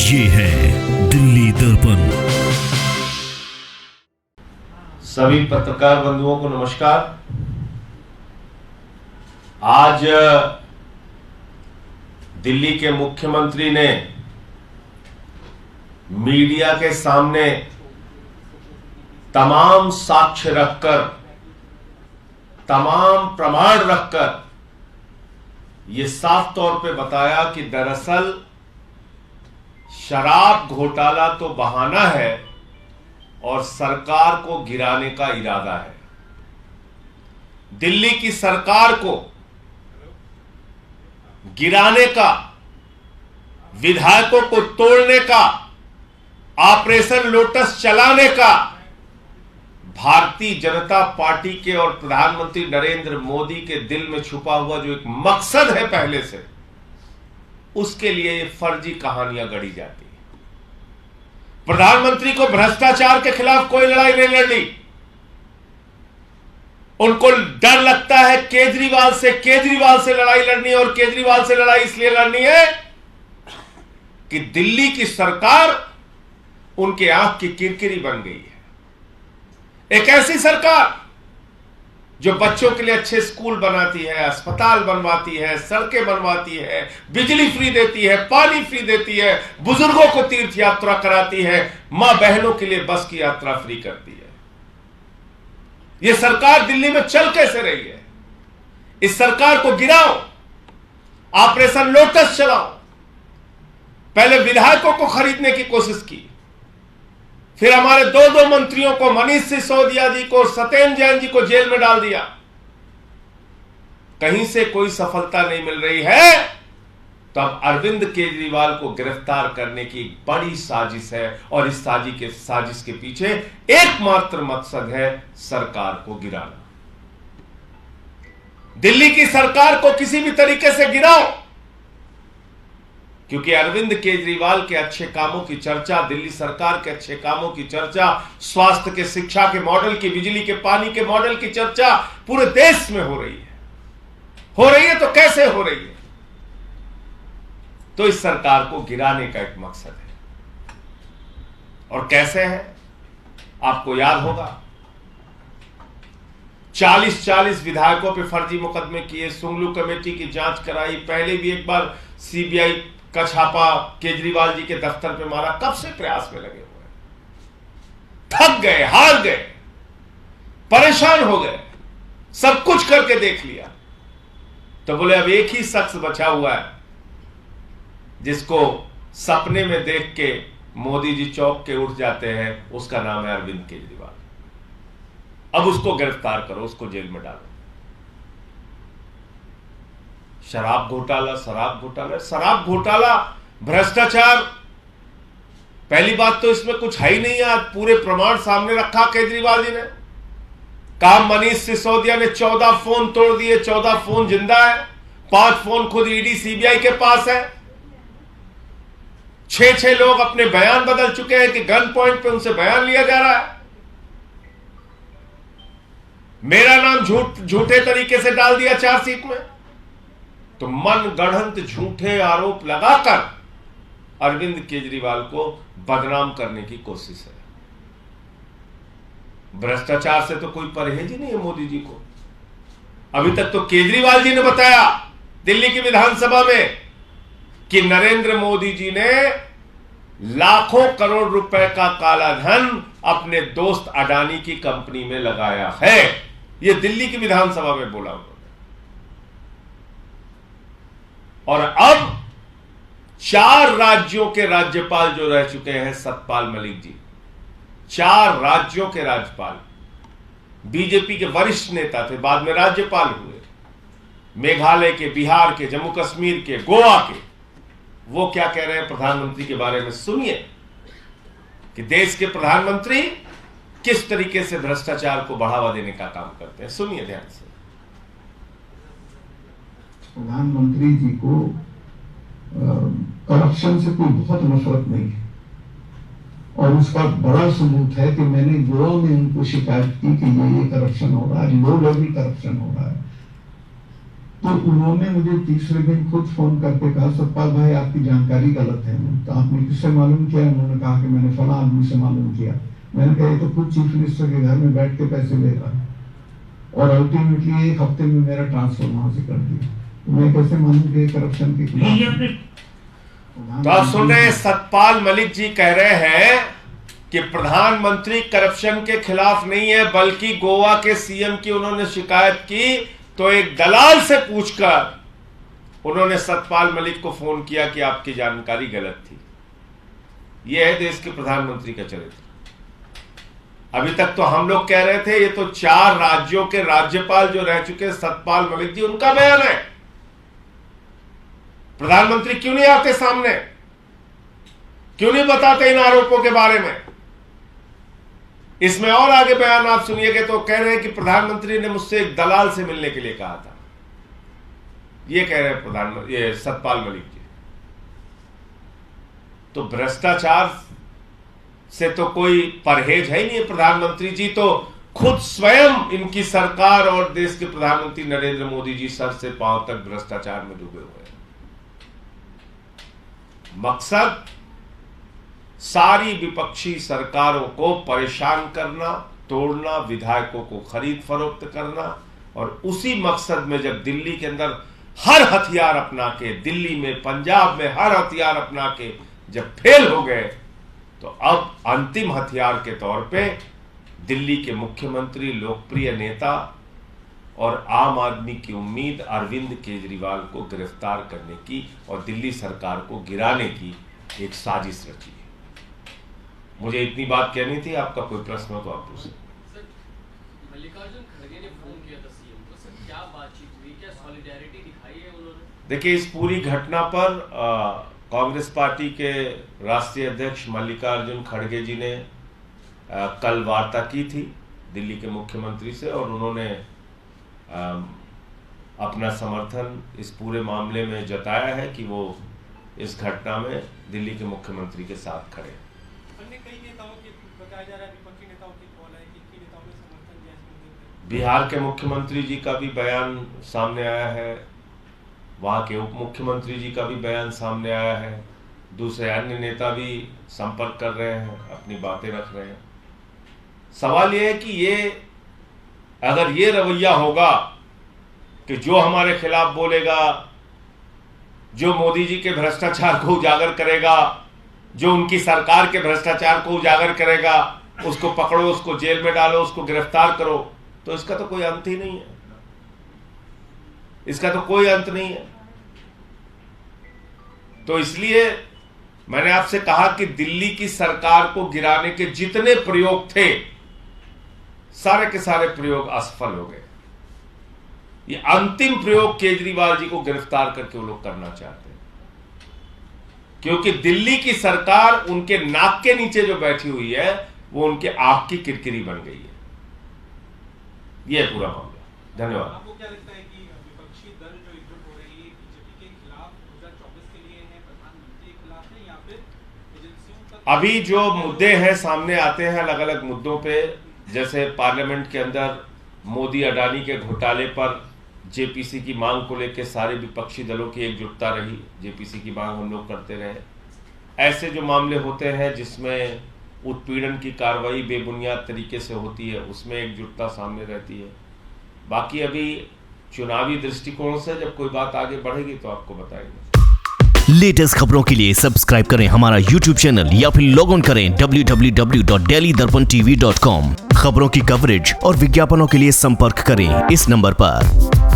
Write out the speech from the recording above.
ये है दिल्ली दर्पण। सभी पत्रकार बंधुओं को नमस्कार। आज दिल्ली के मुख्यमंत्री ने मीडिया के सामने तमाम साक्ष्य रखकर, तमाम प्रमाण रखकर यह साफ तौर पे बताया कि दरअसल शराब घोटाला तो बहाना है और सरकार को गिराने का इरादा है। दिल्ली की सरकार को गिराने का, विधायकों को तोड़ने का, ऑपरेशन लोटस चलाने का भारतीय जनता पार्टी के और प्रधानमंत्री नरेंद्र मोदी के दिल में छुपा हुआ जो एक मकसद है पहले से, उसके लिए ये फर्जी कहानियां गढ़ी जाती है। प्रधानमंत्री को भ्रष्टाचार के खिलाफ कोई लड़ाई नहीं लड़नी। उनको डर लगता है केजरीवाल से लड़ाई लड़नी, और केजरीवाल से लड़ाई इसलिए लड़नी है कि दिल्ली की सरकार उनके आंख की किरकिरी बन गई है। एक ऐसी सरकार जो बच्चों के लिए अच्छे स्कूल बनाती है, अस्पताल बनवाती है, सड़कें बनवाती है, बिजली फ्री देती है, पानी फ्री देती है, बुजुर्गों को तीर्थ यात्रा कराती है, मां बहनों के लिए बस की यात्रा फ्री करती है। यह सरकार दिल्ली में चल कैसे रही है? इस सरकार को गिराओ, ऑपरेशन लोटस चलाओ। पहले विधायकों को खरीदने की कोशिश की, फिर हमारे दो मंत्रियों को, मनीष सिसोदिया जी को, सत्येंद्र जैन जी को जेल में डाल दिया। कहीं से कोई सफलता नहीं मिल रही है, तो अब अरविंद केजरीवाल को गिरफ्तार करने की बड़ी साजिश है, और इस साजिश के पीछे एकमात्र मकसद है सरकार को गिराना। दिल्ली की सरकार को किसी भी तरीके से गिराओ, क्योंकि अरविंद केजरीवाल के अच्छे कामों की चर्चा, दिल्ली सरकार के अच्छे कामों की चर्चा, स्वास्थ्य के, शिक्षा के मॉडल की, बिजली के, पानी के मॉडल की चर्चा पूरे देश में हो रही है। तो कैसे हो रही है? तो इस सरकार को गिराने का एक मकसद है। और कैसे है? आपको याद होगा 40 विधायकों पे फर्जी मुकदमे किए, सुंगलू कमेटी की जांच कराई, पहले भी एक बार सीबीआई का छापा केजरीवाल जी के दफ्तर पे मारा। कब से प्रयास में लगे हुए हैं, थक गए, हार गए, परेशान हो गए, सब कुछ करके देख लिया, तो बोले अब एक ही शख्स बचा हुआ है जिसको सपने में देख के मोदी जी चौंक के उठ जाते हैं, उसका नाम है अरविंद केजरीवाल। अब उसको गिरफ्तार करो, उसको जेल में डालो। शराब घोटाला, भ्रष्टाचार, पहली बात तो इसमें कुछ है ही नहीं है। आज पूरे प्रमाण सामने रखा केजरीवाल जी ने। कहा मनीष सिसोदिया ने 14 फोन तोड़ दिए, 14 फोन जिंदा है, 5 फोन खुद ईडी सीबीआई के पास है। 6 लोग अपने बयान बदल चुके हैं कि गन पॉइंट पे उनसे बयान लिया जा रहा है। मेरा नाम झूठे तरीके से डाल दिया चार्जशीट में। तो मनगढ़ंत झूठे आरोप लगाकर अरविंद केजरीवाल को बदनाम करने की कोशिश है। भ्रष्टाचार से तो कोई परहेज ही नहीं है मोदी जी को। अभी तक तो केजरीवाल जी ने बताया दिल्ली की विधानसभा में कि नरेंद्र मोदी जी ने लाखों करोड़ रुपए का काला धन अपने दोस्त अडानी की कंपनी में लगाया है। यह दिल्ली की विधानसभा में बोला उन्होंने। और अब 4 राज्यों के राज्यपाल जो रह चुके हैं, सतपाल मलिक जी, 4 राज्यों के राज्यपाल, बीजेपी के वरिष्ठ नेता थे, बाद में राज्यपाल हुए, मेघालय के, बिहार के, जम्मू कश्मीर के, गोवा के। वो क्या कह रहे हैं प्रधानमंत्री के बारे में सुनिए कि देश के प्रधानमंत्री किस तरीके से भ्रष्टाचार को बढ़ावा देने का काम करते हैं। सुनिए ध्यान से। प्रधानमंत्री जी को करप्शन से कोई बहुत नफरत नहीं है, और उसका बड़ा सबूत है कि मैंने गोवा में उनको शिकायत की कि ये करप्शन हो रहा है, लो लेवल करप्शन हो रहा है। तो उन्होंने मुझे तीसरे दिन खुद फोन करके कहा, सतपाल भाई आपकी जानकारी गलत है। तो आपने किससे मालूम किया? उन्होंने कहा कि मैंने फला आदमी से मालूम किया। मैंने कहा ये तो खुद चीफ मिनिस्टर के घर में बैठ के पैसे ले रहा है और अल्टीमेटली एक हफ्ते में मेरा ट्रांसफर वहां से कर दिया। तो मैं कैसे मानूं कि करप्शन के खिलाफ? तो आप सुन रहे हैं, सतपाल मलिक जी कह रहे हैं कि प्रधानमंत्री करप्शन के खिलाफ नहीं है, बल्कि गोवा के सीएम की उन्होंने शिकायत की तो एक दलाल से पूछकर उन्होंने सतपाल मलिक को फोन किया कि आपकी जानकारी गलत थी। यह है देश के प्रधानमंत्री का चरित्र। अभी तक तो हम लोग कह रहे थे ये तो 4 राज्यों के राज्यपाल जो रह चुके सतपाल मलिक जी, उनका बयान है। प्रधानमंत्री क्यों नहीं आते सामने? क्यों नहीं बताते इन आरोपों के बारे में? इसमें और आगे बयान आप सुनिएगा तो कह रहे हैं कि प्रधानमंत्री ने मुझसे एक दलाल से मिलने के लिए कहा था। ये कह रहे हैं प्रधानमंत्री, ये सतपाल मलिक जी। तो भ्रष्टाचार से तो कोई परहेज है ही नहीं। प्रधानमंत्री जी तो खुद स्वयं, इनकी सरकार और देश के प्रधानमंत्री नरेंद्र मोदी जी सर से पांव तक भ्रष्टाचार में डूबे हुए हैं। मकसद सारी विपक्षी सरकारों को परेशान करना, तोड़ना, विधायकों को खरीद फरोख्त करना, और उसी मकसद में जब दिल्ली के अंदर हर हथियार अपना के, दिल्ली में, पंजाब में हर हथियार अपना के जब फेल हो गए, तो अब अंतिम हथियार के तौर पे दिल्ली के मुख्यमंत्री, लोकप्रिय नेता और आम आदमी की उम्मीद अरविंद केजरीवाल को गिरफ्तार करने की और दिल्ली सरकार को गिराने की एक साजिश रची है। मुझे इतनी बात कहनी थी। आपका कोई प्रश्न हो तो आप पूछें। सर, मल्लिकार्जुन खड़गे ने फोन किया था सीएम को, सर क्या बातचीत हुई, क्या सॉलिडेरिटी दिखाई है उन्होंने? देखिए, इस पूरी घटना पर कांग्रेस पार्टी के राष्ट्रीय अध्यक्ष मल्लिकार्जुन खड़गे जी ने कल वार्ता की थी दिल्ली के मुख्यमंत्री से, और उन्होंने अपना समर्थन इस पूरे मामले में जताया है कि वो इस घटना में दिल्ली के मुख्यमंत्री के साथ खड़े। बिहार के मुख्यमंत्री जी का भी बयान सामने आया है, वहाँ के उप मुख्यमंत्री जी का भी बयान सामने आया है, दूसरे अन्य नेता भी संपर्क कर रहे हैं, अपनी बातें रख रहे हैं। सवाल ये है कि ये अगर ये रवैया होगा कि जो हमारे खिलाफ बोलेगा, जो मोदी जी के भ्रष्टाचार को उजागर करेगा, जो उनकी सरकार के भ्रष्टाचार को उजागर करेगा, उसको पकड़ो, उसको जेल में डालो, उसको गिरफ्तार करो, तो इसका तो कोई अंत ही नहीं है। इसका तो कोई अंत नहीं है। तो इसलिए मैंने आपसे कहा कि दिल्ली की सरकार को गिराने के जितने प्रयोग थे, सारे के सारे प्रयोग असफल हो गए। ये अंतिम प्रयोग केजरीवाल जी को गिरफ्तार करके वो लोग करना चाहते हैं, क्योंकि दिल्ली की सरकार उनके नाक के नीचे जो बैठी हुई है वो उनके आंख की किरकिरी बन गई है। ये पूरा मामला। धन्यवाद। आपको क्या लगता है कि विपक्षी दल जो एकजुट हो रही है बीजेपी के खिलाफ 2024 के लिए है, प्रधानमंत्री के खिलाफ है, या फिर एजेंसियों का? अभी जो मुद्दे हैं सामने आते हैं अलग अलग मुद्दों पे, जैसे पार्लियामेंट के अंदर मोदी अडानी के घोटाले पर जेपीसी की मांग को लेकर सारे विपक्षी दलों की एकजुटता रही, जेपीसी की मांग हम लोग करते रहे। ऐसे जो मामले होते हैं जिसमें उत्पीड़न की कार्रवाई बेबुनियाद तरीके से होती है, उसमें एकजुटता सामने रहती है। बाकी अभी चुनावी दृष्टिकोण से जब कोई बात आगे बढ़ेगी तो आपको बताएंगे। लेटेस्ट खबरों के लिए सब्सक्राइब करें हमारा YouTube चैनल या फिर लॉग ऑन करें www.delhidarpantv.com। खबरों की कवरेज और विज्ञापनों के लिए संपर्क करें इस नंबर पर।